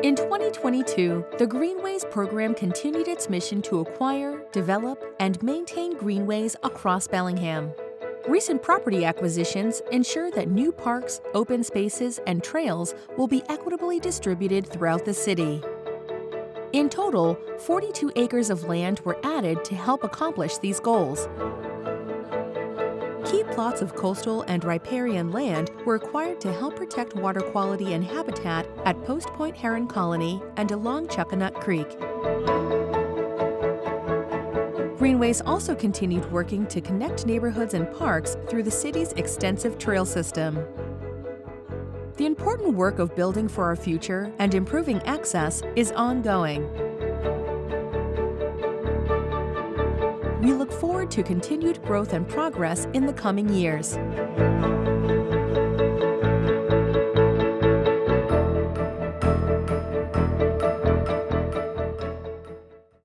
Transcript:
In 2022, the Greenways Program continued its mission to acquire, develop, and maintain greenways across Bellingham. Recent property acquisitions ensure that new parks, open spaces, and trails will be equitably distributed throughout the city. In total, 42 acres of land were added to help accomplish these goals. Key plots of coastal and riparian land were acquired to help protect water quality and habitat at Post Point Heron Colony and along Chuckanut Creek. Greenways also continued working to connect neighborhoods and parks through the city's extensive trail system. The important work of building for our future and improving access is ongoing. We look forward to continued growth and progress in the coming years.